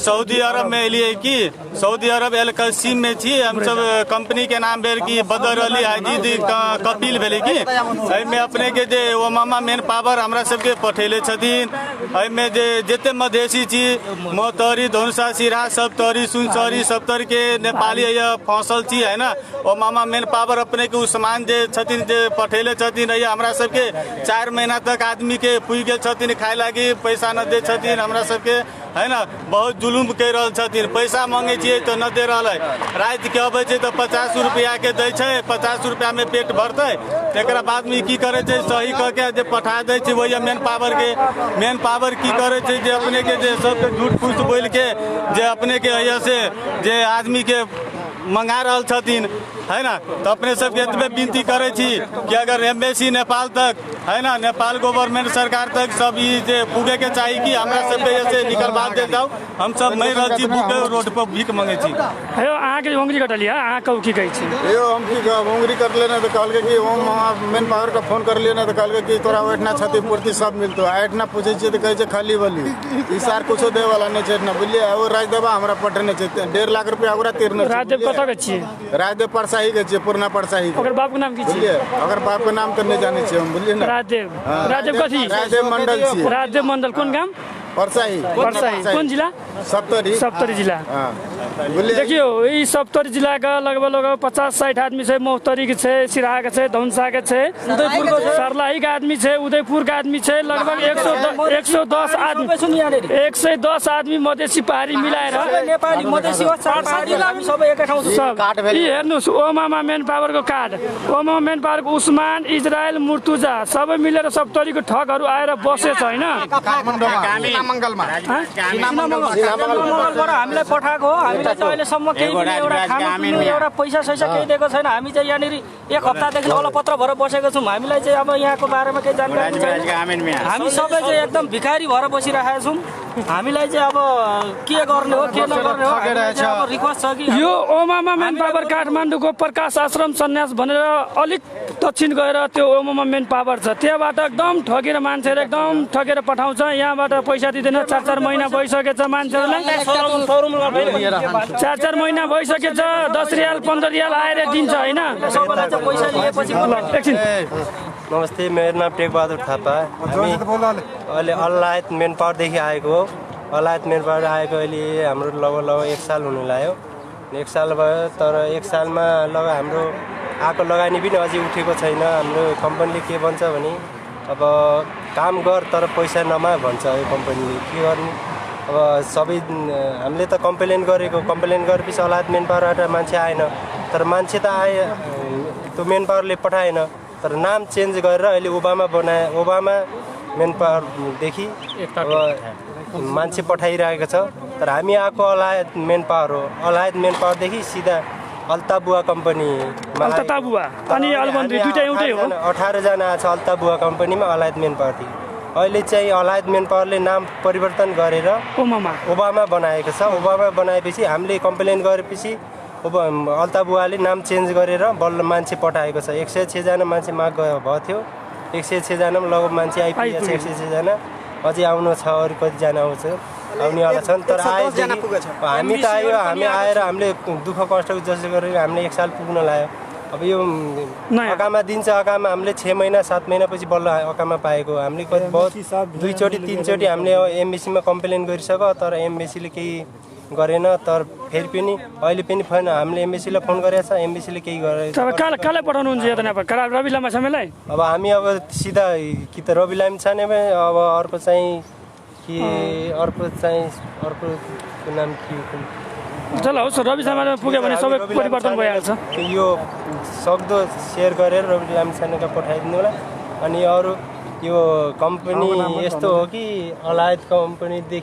Saudi अरब में लिए कि सऊदी अरब LKC में थी हम सब कंपनी के नाम भेल की बदर अली हाजीद कपिल भेले कि में अपने के जे वो मामा मेन पावर हमरा सबके पठेले छथिन में जे जते मधेसी छी मोतरी धनुषा सिरा सब तरी सुनसरी सब तर के नेपाली फसल छी है ना वो मामा मेन पावर अपने के सामान जे छथिन जे पठेले छथिन हमरा सबके 4 महीना तक आदमी के पुइ गेल छथिन खाए लागी पैसा न दे छथिन हमरा सबके है ना बहुत जुलुम कर रहल छथिन पैसा मांगे छिए तो न दे रहल है रात के अबै छै तो 50 रुपया के दै छै 50 रुपया में पेट भरतै तेकरा बाद में की करे छै सही कह के जे पठा दै छै वही मेन पावर की करे छै जे अपने के जे सब झूठ फूस बोल के जे अपने के से जे आदमी के मंगा रहल छथिन है ना तो अपने सबके एतबे विनती करे छी कि अगर एम्बेसी नेपाल तक है ना नेपाल गवर्नमेंट सरकार तक सब जे पुगे के चाहिए कि हमरा सब से निकलवा दे जाओ हम सब मर रहल छी भूखे रोड पर भीख मांगे छी हेयो अहाँ के उंगली कटलिया अहाँ कहू की कहै छी यो हम की उंगली कर लेना तो कहल के कि हम मेन पावर का फोन कर लेना तो कहल के कि तोरा ओठना क्षतिपूर्ति सब मिलतो आठना पूछे छी तो कहै छै खाली बली ई सार कुछो दे वाला नै छै ना बुझलिए और राजदेवा हमरा पटने छै 1.5 लाख रुपया ओकरा तीरने छै राजदेव कत के छी राजदेव परसाही के छै पुरना परसाही ओकर बाप के नाम की छी अगर बाप के नाम तो नहीं जाने छी हम बुझलिए ना राजदेव कथी राजदेव मंडल छी राजदेव मंडल कोन गाम परसाही कौन जिला सप्तरी जिला देखियो ई सप्तरी जिला का लगभग 50-60 आदमी छै मोहतरी के छै सिराहा के छै धनुषा के छै उदयपुर के सर्लाही के आदमी छै उदयपुर के आदमी छै लगभग 110 आदमी 110 आदमी मधेसी पहाडी मिलाएर नेपाली मधेसी पहाडी हामी सबै एकै ठाउँ सब ई हेर्नुस् ओमामा मेन पावर को कार्ड ओमामा मेन पावर को उस्मान इजरायल मुर्तुजा सबै मिलेर सप्तरी को ठगहरु आएर बसे छ हैन हामीलाई पठाएको हो हामीलाई चाहिँ अहिलेसम्म केही पनि एउटा खानु एउटा पैसा सैसा केही दिएको छैन हामी चाहिँ यहाँनिर एक हप्तादेखि अलपत्र भएर बसेको छौँ हामीलाई चाहिँ अब यहाँको बारेमा केही जानकारी छैन हामी सबै चाहिँ एकदम भिखारी भएर बसिरहेका छौँ हामीलाई चाहिँ अब के गर्ने हो के नगर्ने हो अब रिक्वेस्ट छ कि यो ओमामा मेन पावर काठमाडौँको प्रकाश आश्रम सन्यास भनेर अलिक दक्षिण गएर त्यो ओमामा मेन पावर छ त्यहाँबाट एकदम ठगेर मान्छेहरू एकदम ठगेर पठाउँछ यहाँबाट पैसा दिँदैन 4-4 महिना भइसकेछ मान्छेहरूलाई 4-4 महिना भइसकेछ 10 रियाल 15 रियाल आएर दिन्छ हैन पैसा लिएपछि एकछिन नमस्ते मेरो नाम टेकबहादुर थापा हामी अहिले अल्लायत मेन पावरदेखि आएको हो अल्लायत मेन पावर आएको अहिले हाम्रो लगभग 1 साल हुन लाग्यो 1 साल भयो तर 1 सालमा हाम्रो आएको लगानी पनि अझै उठेको छैन हाम्रो कम्पनीले के भन्छ भने अब काम गर तर पैसा नमा भन्छ यो कम्पनीले के गर्ने अब सबै हामीले त कम्प्लेन गरेपछि अल्लायत मेन पावरबाट मान्छे आएन तर मान्छे त आए त्यो मेन पावरले पठाएन तर नाम चेन्ज गरेर अहिले ओबामा मेन पावरदेखि अब मान्छे पठाइरहेको छ तर हामी आएको अल्लायत मेन पावर हो अल्लायत मेन पावरदेखि सिधा अल्ताबुवा कम्पनी अनि अलबन्दी दुईटा एउटै हो 18 जना छ अल्ताबुवा कम्पनीमा अल्लायत मेन पावरदेखि अहिले चाहिँ अल्लायत मेन पावरले नाम परिवर्तन गरेर ओबामा बनाएको छ ओबामा बनाएपछि हामीले कम्प्लेन गरेपछि अल्ताबुवाले नाम चेन्ज गरेर बल्ल मान्छे पठाएको छ 106 जना मान्छे माग भएको थियो 106 जनामा लगभग मान्छे आइपुगेको छ 106 जना अझै आउनु छ अरू कतिजना आउँछ आउनेवाला छन् तर हामी त आयो हामी आएर हामीले दुःख कष्ट जसले गरेर हामीले 1 साल पुग्न लाग्यो अब यो अकामा दिन्छ अकामा हामीले 6 महिना 7 महिनापछि बल्ल अकामा पाएको हामीले कति बहुत 2 चोटि 3 चोटि हामीले एमबेसीमा कम्प्लेन गरिसक्यो तर एमबेसीले केही गरेन तर फेरि पनि अहिले पनि फोन हामीले एमबेसीलाई फोन गरेको छ एमबेसीले केही गरेन तर काले पठाउनुहुन्छ यो त नेपाल रवि लामा छमेलाई अब हामी अब सिधा कि त रवि लामा छ भने अब अर्को नाम के चल होस् रवि लामा पुग्यो भने सबै परिवर्तन भइहाल्छ यो सक्दो सेयर गरेर रवि लामा छानेका पठाइदिनु होला अनि अरू यो कम्पनी यस्तो हो कि अल्लायत कम्पनीदेखि